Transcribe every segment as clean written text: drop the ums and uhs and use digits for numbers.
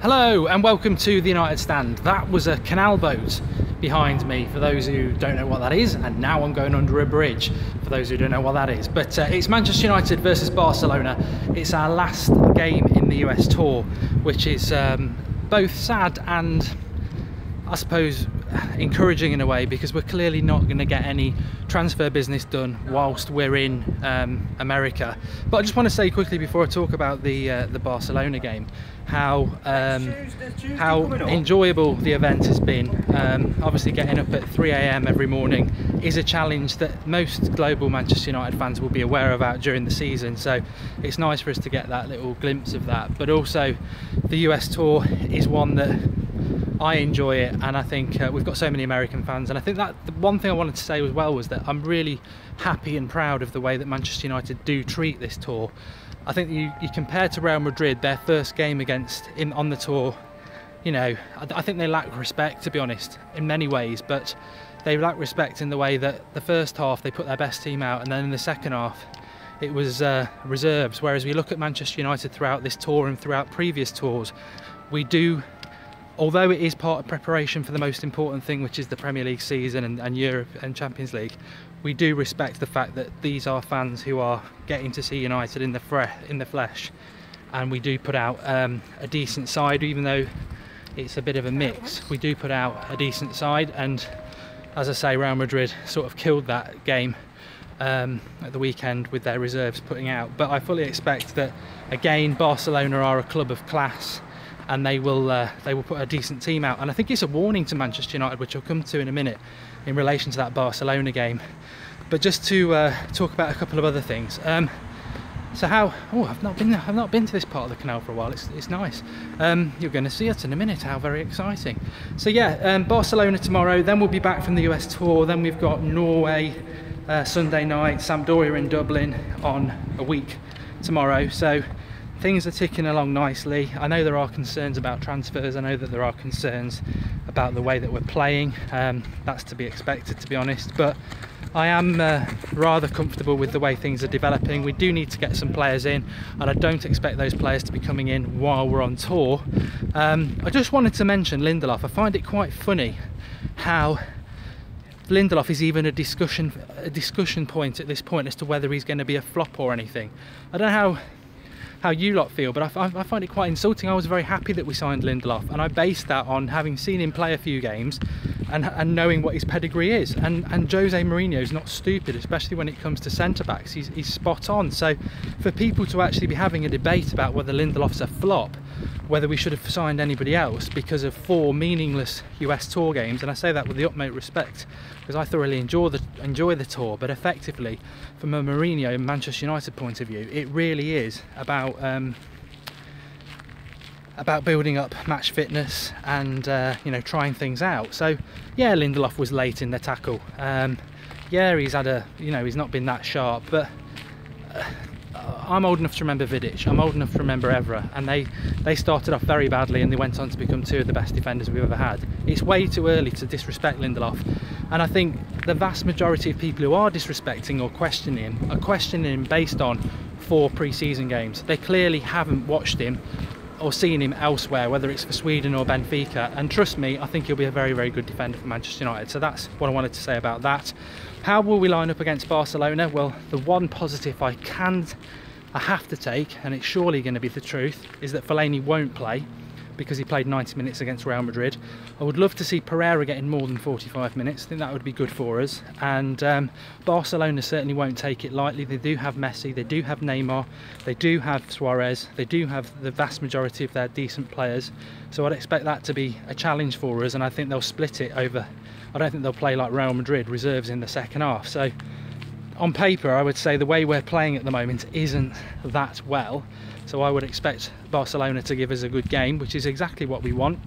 Hello and welcome to the United Stand. That was a canal boat behind me, for those who don't know what that is, and now I'm going under a bridge for those who don't know what that is. But it's Manchester United versus Barcelona. It's our last game in the US tour, which is both sad and, I suppose, encouraging in a way, because we're clearly not going to get any transfer business done whilst we're in America. But I just want to say quickly before I talk about the Barcelona game, how enjoyable the event has been. Obviously getting up at 3 AM every morning is a challenge that most global Manchester United fans will be aware about during the season, so it's nice for us to get that little glimpse of that. But also the US tour is one that I enjoy it, and I think we've got so many American fans, and I think that the one thing I wanted to say as well was that I'm really happy and proud of the way that Manchester United do treat this tour. I think you compare to Real Madrid, their first game on the tour, you know, I think they lack respect, to be honest, in many ways, but they lack respect in the way that the first half they put their best team out, and then in the second half it was reserves. Whereas we look at Manchester United throughout this tour and throughout previous tours, we do, although it is part of preparation for the most important thing, which is the Premier League season and Europe and Champions League, we do respect the fact that these are fans who are getting to see United in the flesh, and we do put out a decent side. Even though it's a bit of a mix, we do put out a decent side, and as I say, Real Madrid sort of killed that game at the weekend with their reserves putting out. But I fully expect that, again, Barcelona are a club of class, and they will put a decent team out. And I think it's a warning to Manchester United, which I'll come to in a minute, in relation to that Barcelona game. But just to talk about a couple of other things. So I've not been to this part of the canal for a while. It's nice. You're going to see it in a minute. How very exciting. So yeah, Barcelona tomorrow. Then we'll be back from the US tour. Then we've got Norway Sunday night, Sampdoria in Dublin on a week tomorrow. So things are ticking along nicely. I know there are concerns about transfers. I know that there are concerns about the way that we're playing. That's to be expected, to be honest. But I am rather comfortable with the way things are developing. We do need to get some players in, and I don't expect those players to be coming in while we're on tour. I just wanted to mention Lindelof. I find it quite funny how Lindelof is even a discussion point at this point as to whether he's going to be a flop or anything. I don't know how you lot feel, but I find it quite insulting. I was very happy that we signed Lindelof, and I based that on having seen him play a few games and knowing what his pedigree is. And Jose Mourinho is not stupid, especially when it comes to centre-backs. He's spot on. So for people to actually be having a debate about whether Lindelof's a flop, whether we should have signed anybody else because of 4 meaningless US tour games, and I say that with the utmost respect because I thoroughly enjoy the tour, but effectively from a Mourinho and Manchester United point of view, it really is about building up match fitness and you know, trying things out. So yeah, Lindelof was late in the tackle. Yeah, he's not been that sharp, but I'm old enough to remember Vidic, I'm old enough to remember Evra, and they started off very badly and they went on to become 2 of the best defenders we've ever had. It's way too early to disrespect Lindelof, and I think the vast majority of people who are disrespecting or questioning him are questioning him based on 4 pre-season games. They clearly haven't watched him or seen him elsewhere, whether it's for Sweden or Benfica, and trust me, I think he'll be a very, very good defender for Manchester United. So that's what I wanted to say about that. How will we line up against Barcelona? Well, the one positive I have to take, and it's surely going to be the truth, is that Fellaini won't play because he played 90 minutes against Real Madrid. I would love to see Pereira getting more than 45 minutes. I think that would be good for us. And Barcelona certainly won't take it lightly. They do have Messi, they do have Neymar, they do have Suarez, they do have the vast majority of their decent players. So I'd expect that to be a challenge for us, and I think they'll split it over. I don't think they'll play like Real Madrid, reserves in the second half. So on paper, I would say the way we're playing at the moment isn't that well. So I would expect Barcelona to give us a good game, which is exactly what we want.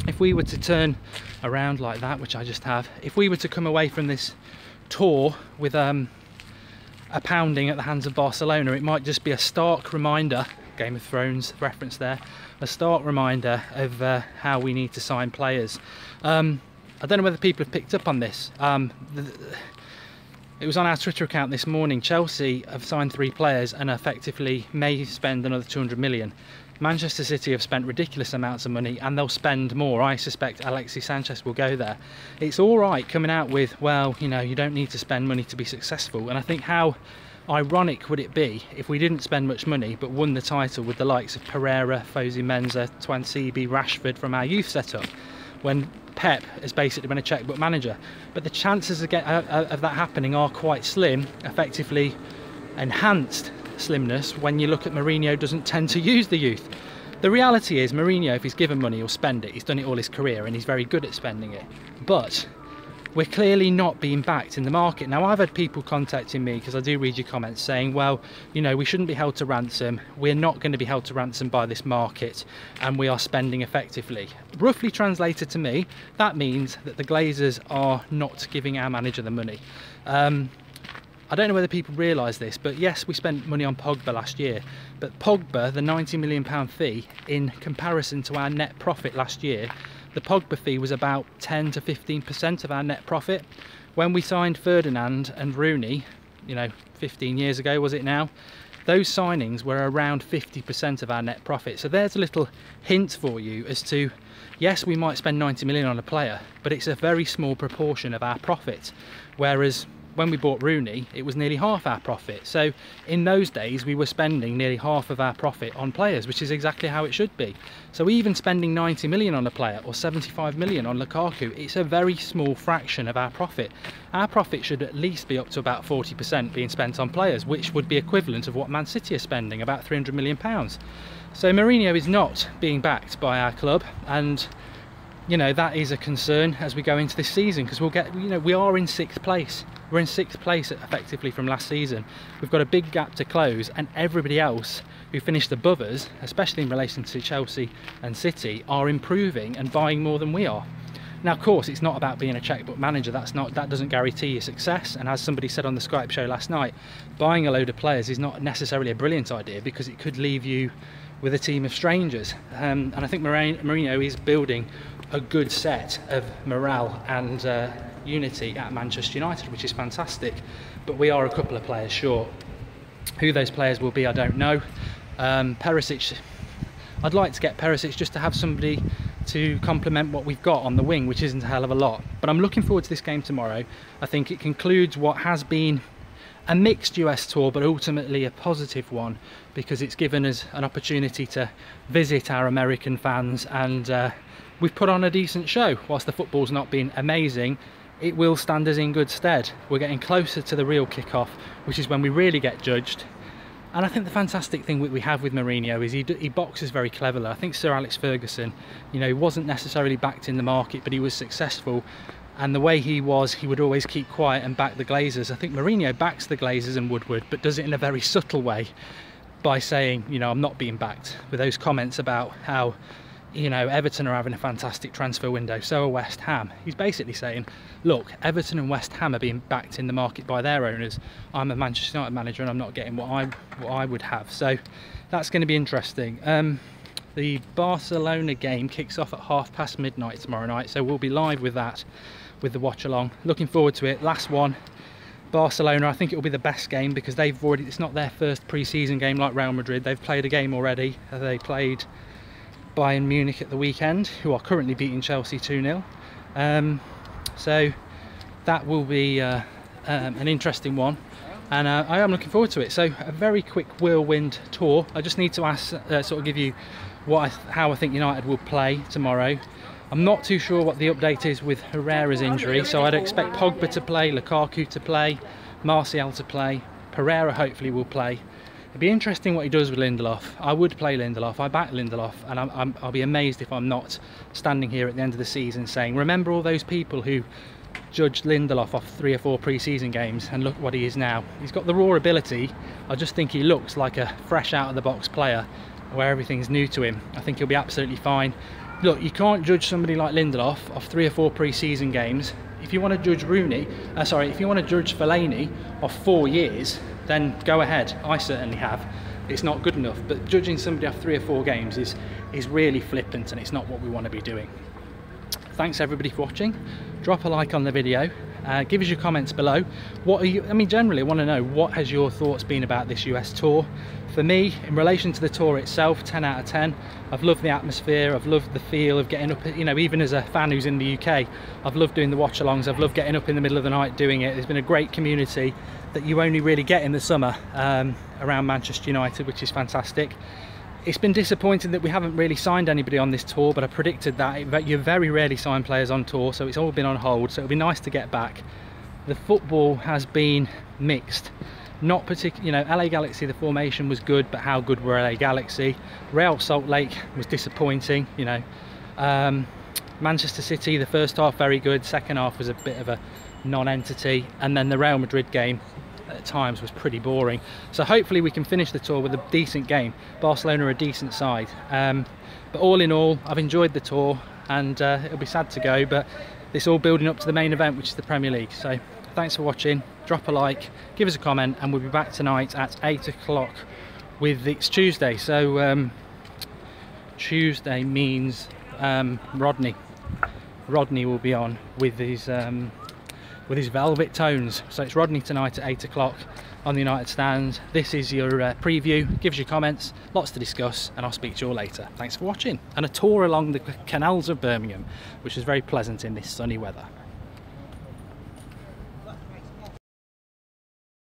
If we were to turn around like that, which I just have, if we were to come away from this tour with a pounding at the hands of Barcelona, it might just be a stark reminder, Game of Thrones reference there, a stark reminder of how we need to sign players. I don't know whether people have picked up on this. It was on our Twitter account this morning. Chelsea have signed 3 players and effectively may spend another 200 million. Manchester City have spent ridiculous amounts of money, and they'll spend more. I suspect Alexis Sanchez will go there. It's all right coming out with, well, you know, you don't need to spend money to be successful. And I think how ironic would it be if we didn't spend much money but won the title with the likes of Pereira, Fosu Mensah, Twansibi, Rashford from our youth setup, when Pep has basically been a checkbook manager. But the chances of that happening are quite slim, effectively enhanced slimness when you look at Mourinho doesn't tend to use the youth. The reality is Mourinho, if he's given money, he'll spend it. He's done it all his career and he's very good at spending it. But we're clearly not being backed in the market. Now, I've had people contacting me, because I do read your comments, saying, well, you know, we shouldn't be held to ransom. We're not going to be held to ransom by this market, and we are spending effectively. Roughly translated to me, that means that the Glazers are not giving our manager the money. I don't know whether people realise this, but yes, we spent money on Pogba last year, but Pogba, the £90 million fee, in comparison to our net profit last year, the Pogba fee was about 10 to 15% of our net profit. When we signed Ferdinand and Rooney, you know, 15 years ago, was it now? Those signings were around 50% of our net profit. So there's a little hint for you as to, yes, we might spend 90 million on a player, but it's a very small proportion of our profit. Whereas when we bought Rooney, it was nearly half our profit. So in those days, we were spending nearly half of our profit on players, which is exactly how it should be. So even spending 90 million on a player or 75 million on Lukaku, it's a very small fraction of our profit. Our profit should at least be up to about 40% being spent on players, which would be equivalent of what Man City are spending, about £300 million. So Mourinho is not being backed by our club, and you know, that is a concern as we go into this season, because we'll get, you know, we are in 6th place. We're in 6th place effectively from last season. We've got a big gap to close, and everybody else who finished above us, especially in relation to Chelsea and City, are improving and buying more than we are. Now, of course, it's not about being a checkbook manager. That doesn't guarantee your success. And as somebody said on the Skype show last night, buying a load of players is not necessarily a brilliant idea, because it could leave you with a team of strangers. And I think Mourinho is building a good set of morale and unity at Manchester United, which is fantastic. But we are a couple of players short. Who those players will be, I don't know. Perisic, I'd like to get Perisic just to have somebody to complement what we've got on the wing, which isn't a hell of a lot. But I'm looking forward to this game tomorrow. I think it concludes what has been a mixed US tour, but ultimately a positive one, because it's given us an opportunity to visit our American fans, and we've put on a decent show. Whilst the football's not been amazing, it will stand us in good stead. We're getting closer to the real kick-off, which is when we really get judged. And I think the fantastic thing we have with Mourinho is he boxes very cleverly. I think Sir Alex Ferguson, you know, he wasn't necessarily backed in the market, but he was successful. And the way he would always keep quiet and back the Glazers. I think Mourinho backs the Glazers and Woodward, but does it in a very subtle way by saying, you know, I'm not being backed, with those comments about how, you know, Everton are having a fantastic transfer window, so are West Ham. He's basically saying, look, Everton and West Ham are being backed in the market by their owners. I'm a Manchester United manager and I'm not getting what I would have. So that's going to be interesting. The Barcelona game kicks off at midnight tomorrow night, so we'll be live with that, with the watch along. Looking forward to it. Last one, Barcelona. I think it will be the best game, because it's not their first pre-season game like Real Madrid. They've played a game already. They played Bayern Munich at the weekend, who are currently beating Chelsea 2-0. So that will be an interesting one, and I am looking forward to it. So a very quick whirlwind tour. I just need to ask, sort of give you how I think United will play tomorrow. I'm not too sure what the update is with Herrera's injury, so I'd expect Pogba to play, Lukaku to play, Martial to play, Pereira hopefully will play. It'd be interesting what he does with Lindelof. I would play Lindelof. I back Lindelof, and I'll be amazed if I'm not standing here at the end of the season saying, remember all those people who judged Lindelof off 3 or 4 pre-season games, and look what he is now. He's got the raw ability. I just think he looks like a fresh out of the box player where everything's new to him. I think he'll be absolutely fine. Look, you can't judge somebody like Lindelof off 3 or 4 pre-season games. If you want to judge if you want to judge Fellaini off 4 years, then go ahead. I certainly have. It's not good enough, but judging somebody off 3 or 4 games is really flippant, and it's not what we want to be doing. Thanks everybody for watching. Drop a like on the video, Give us your comments below. What are you, I mean, generally I want to know, what has your thoughts been about this US tour? For me, in relation to the tour itself, 10 out of 10. I've loved the atmosphere, I've loved the feel of getting up, you know, even as a fan who's in the UK, I've loved doing the watch-alongs, I've loved getting up in the middle of the night doing it. There's been a great community that you only really get in the summer around Manchester United, which is fantastic. It's been disappointing that we haven't really signed anybody on this tour, but I predicted that you very rarely sign players on tour, so it's all been on hold, so it'll be nice to get back. The football has been mixed. Not particularly, you know, LA Galaxy, the formation was good, but how good were LA Galaxy? Real Salt Lake was disappointing, you know. Manchester City, the first half very good, second half was a bit of a non-entity, and then the Real Madrid game at times was pretty boring. So hopefully we can finish the tour with a decent game. Barcelona are a decent side. But all in all, I've enjoyed the tour, and it'll be sad to go, but it's all building up to the main event, which is the Premier League. So thanks for watching, drop a like, give us a comment, and we'll be back tonight at 8 o'clock with, it's Tuesday, so Tuesday means Rodney will be on with his velvet tones. So it's Rodney tonight at 8 o'clock on the United Stand. This is your preview. Give us your comments, lots to discuss, and I'll speak to you all later. Thanks for watching, and a tour along the canals of Birmingham, which is very pleasant in this sunny weather.